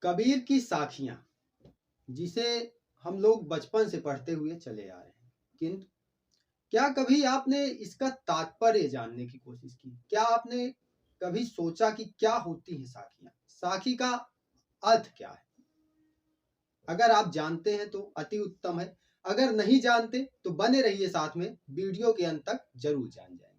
कबीर की साखियां, जिसे हम लोग बचपन से पढ़ते हुए चले आ रहे हैं, किंतु क्या कभी आपने इसका तात्पर्य जानने की कोशिश की? क्या आपने कभी सोचा कि क्या होती है साखियां? साखी का अर्थ क्या है? अगर आप जानते हैं तो अति उत्तम है, अगर नहीं जानते तो बने रहिए साथ में, वीडियो के अंत तक जरूर जान जाएंगे।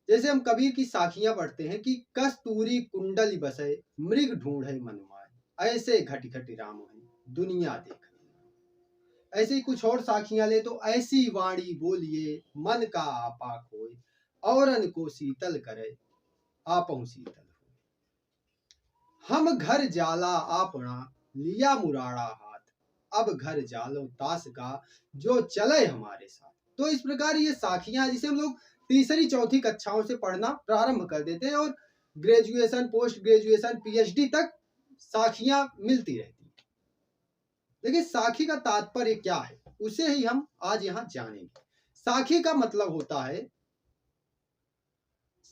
जैसे हम कबीर की साखियां पढ़ते हैं कि कस्तूरी कुंडली बसे मृग ढूंढे मनुमाय, ऐसे घट घट राम है दुनिया देख। ऐसे ही कुछ और साखियां ले तो ऐसी वाणी बोलिए मन का आपा खोए, औरन को शीतल करे आपहु शीतल हो। हम घर जाला आपना लिया मुराड़ा हाथ, अब घर जालो तास का जो चले हमारे साथ। तो इस प्रकार ये साखियां जिसे हम लोग तीसरी चौथी कक्षाओं से पढ़ना प्रारंभ कर देते हैं और ग्रेजुएशन, पोस्ट ग्रेजुएशन, पीएचडी तक साखियां मिलती रहती है। लेकिन साखी का तात्पर्य क्या है उसे ही हम आज यहाँ जानेंगे। साखी का मतलब होता है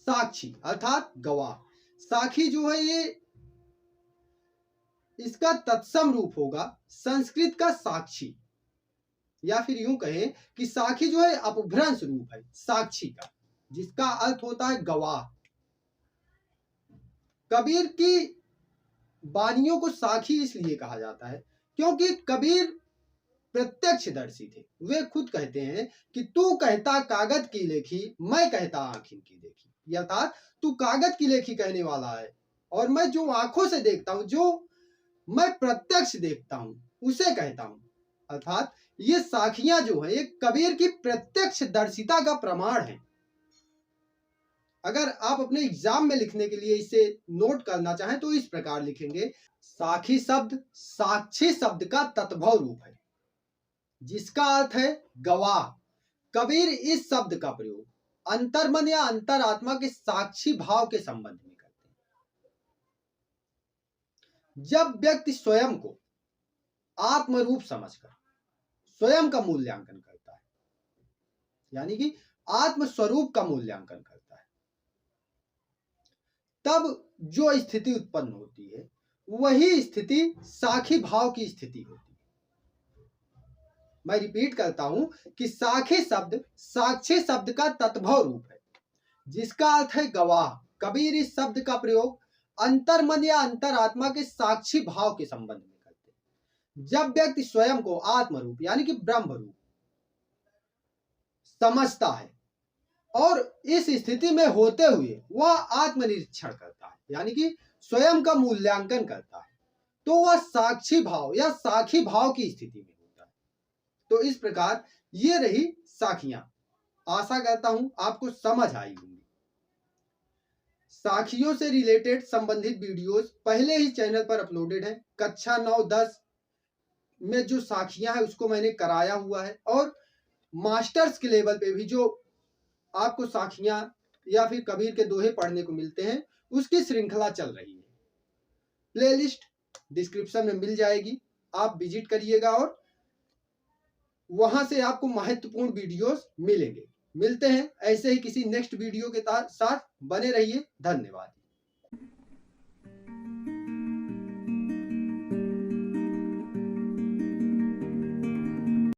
साक्षी अर्थात गवाह। साखी जो है ये इसका तत्सम रूप होगा संस्कृत का साक्षी, या फिर यूं कहें कि साखी जो है अपभ्रंश रूप है साक्षी का, जिसका अर्थ होता है गवाह। कबीर की वाणियों को साखी इसलिए कहा जाता है क्योंकि कबीर प्रत्यक्षदर्शी थे। वे खुद कहते हैं कि तू कहता कागज की लेखी, मैं कहता आंखिन की देखी। अर्थात तू कागज की लेखी कहने वाला है और मैं जो आंखों से देखता हूं, जो मैं प्रत्यक्ष देखता हूं, उसे कहता हूं। अर्थात ये साखियां जो है ये कबीर की प्रत्यक्षदर्शिता का प्रमाण है। अगर आप अपने एग्जाम में लिखने के लिए इसे नोट करना चाहें तो इस प्रकार लिखेंगे, साखी शब्द साक्षी शब्द का तत्भव रूप है जिसका अर्थ है गवाह। कबीर इस शब्द का प्रयोग अंतर्मन या अंतरात्मा के साक्षी भाव के संबंध में करते हैं। जब व्यक्ति स्वयं को आत्मरूप समझकर स्वयं का मूल्यांकन करता है, यानी कि आत्म स्वरूप का मूल्यांकन करता है, तब जो स्थिति उत्पन्न होती है वही स्थिति साखी भाव की स्थिति होती है। मैं रिपीट करता हूं कि साखी शब्द साक्षी शब्द का तत्भव रूप है जिसका अर्थ है गवाह। कबीर इस शब्द का प्रयोग अंतर्मन या अंतरात्मा के साक्षी भाव के संबंध में करते हैं। जब व्यक्ति स्वयं को आत्मरूप यानी कि ब्रह्म रूप समझता है और इस स्थिति में होते हुए वह आत्मनिरीक्षण करता है, यानी कि स्वयं का मूल्यांकन करता है, तो वह साक्षी भाव या साखी भाव की स्थिति में होता है। तो इस प्रकार ये रही साखियां। आशा करता हूं आपको समझ आई होंगी। साखियों से रिलेटेड संबंधित वीडियोस पहले ही चैनल पर अपलोडेड हैं। कक्षा 9-10 में जो साखियां हैं उसको मैंने कराया हुआ है और मास्टर्स के लेवल पे भी जो आपको साखियां या फिर कबीर के दोहे पढ़ने को मिलते हैं उसकी श्रृंखला चल रही है। प्लेलिस्ट डिस्क्रिप्शन में मिल जाएगी, आप विजिट करिएगा और वहां से आपको महत्वपूर्ण वीडियोस मिलेंगे। मिलते हैं ऐसे ही किसी नेक्स्ट वीडियो के साथ, बने रहिए। धन्यवाद।